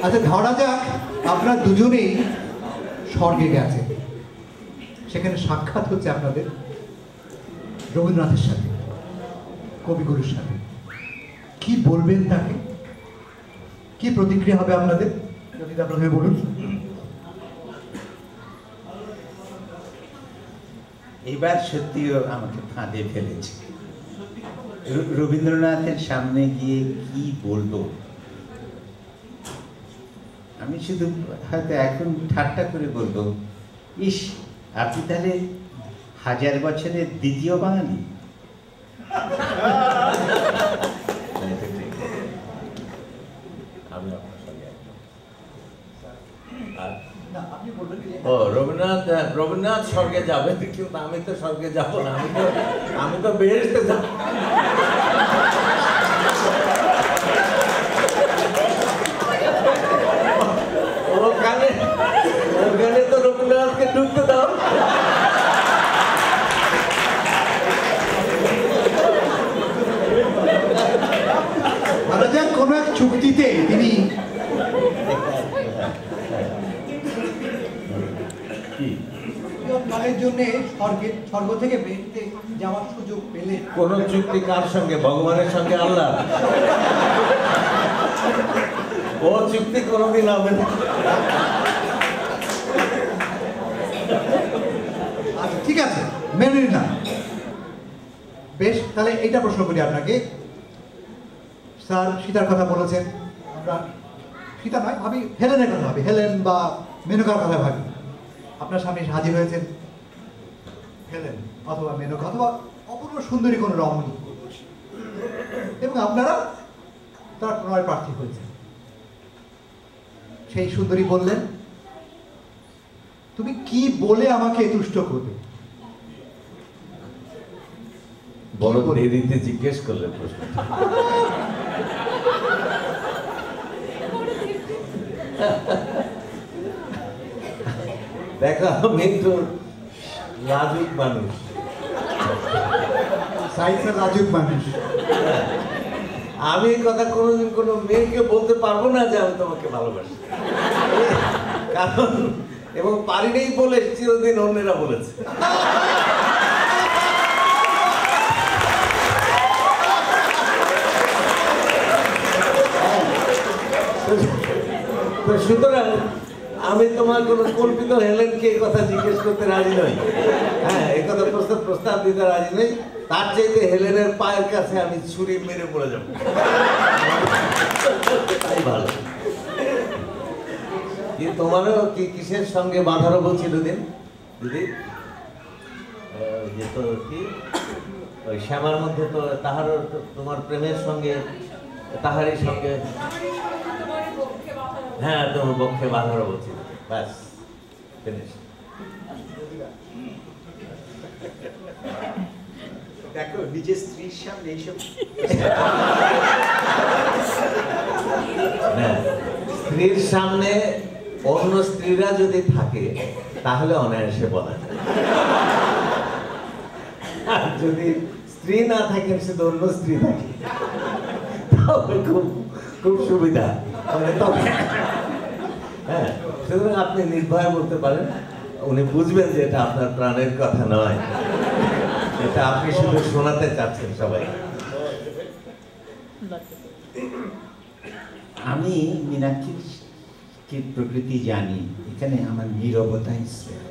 আচ্ছা ধরা যাক আপনারা দুজনেই স্বর্গে গেছে, সেখানে সাক্ষাৎ হচ্ছে আপনাদের রবীন্দ্রনাথের সাথে, কবিগুরুর সাথে, কি বলবেন তাকে? কি প্রতিক্রিয়া হবে আপনাদের? যদি প্রথমে বলুন। এবার সত্যিও আমাকে ফাঁদে ফেলেছে। রবীন্দ্রনাথের সামনে গিয়ে কি বলবো? আমি শুধু হয়তো এখন ঠাট্টা করে বলবো, ইস আপনি তাহলে 1000 বছরের দ্বিতীয় বাঙালি। আমি আপনার সঙ্গে ও রবীন্দ্রনাথ স্বর্গে যাবে, কিন্তু আমি তো স্বর্গে যাবো না, আমি তো বেহেশতে যাব। ওখানে তো রবীন্দ্রনাথকে ঢুকতে দাও। কোনো এক চুক্তিতে তিনি স্বর্গ থেকে বেরোতে যাওয়ার সুযোগ পেলে, কোন চুক্তি কার সঙ্গে? ভগবানের সঙ্গে, আল্লাহ। ও চুক্তি কোনোদিন হবে না। আচ্ছা ঠিক আছে, মেনে নিলাম। বেশ, তাহলে এইটা প্রশ্ন করি আপনাকে। স্যার সীতার কথা বলেছেন, আমরা সীতা নয় ভাবি, হেলেনের কথা ভাবি, হেলেন বা মেনকার কথা ভাবি। আপনার সামনে হাজির হয়েছেন হেলেন অথবা মেনকা অথবা অপূর্ব সুন্দরী কোনো রমণী, এবং আপনারা তার প্রণয় প্রার্থী হয়েছেন। সেই সুন্দরী বললেন, তুমি কি বলে আমাকে তুষ্ট করবে? বড় দেরিতে জিজ্ঞেস করলে প্রশ্ন। দেখো আমি তো লাজুক মানুষ, লাজুক মানুষ। আমি এই কথা কোনোদিন কোনো মেয়েকে বলতে পারবো না যে আমি তোমাকে ভালোবাসি, কারণ এবং পারিনি বলে চিরদিন অন্যেরা বলেছে। সুতরাং আমি তোমার কোনো কল্পিত হেলেনকে এই কথা জিজ্ঞেস করতে রাজি নই। হ্যাঁ, এই কথা প্রস্তাব দিতে রাজি নই। তার চাইতে হেলেনের পায়ের কাছে আমি ছুরি মেরে পড়ে যাব, তাই ভালো। কি তোমারও কি কিসের সঙ্গে বাঁধারও বলছিল দিন দিদি? যে তো কি ওই শ্যামার মধ্যে তো তাহারও তোমার প্রেমের সঙ্গে তাহারই সঙ্গে, হ্যাঁ তোমার পক্ষে বাঁধারও বলছিল। ব্যাস ফিনিশ। দেখো নিজের স্ত্রীর সামনে এইসব, স্ত্রীর সামনে অন্য স্ত্রীরা যদি থাকে তাহলে অনায়াসে বলা যায়, আর যদি স্ত্রী না থাকেন শুধু অন্য স্ত্রী থাকে তাহলে খুব খুব সুবিধা। হ্যাঁ, সুতরাং আপনি নির্ভয়ে বলতে পারেন, উনি বুঝবেন যে এটা আপনার প্রাণের কথা নয়, এটা আপনি শুধু শোনাতে চাচ্ছেন সবাই। আমি মীনাক্ষীর প্রকৃতি জানি, এখানে আমার নীরবতাই শ্রেয়।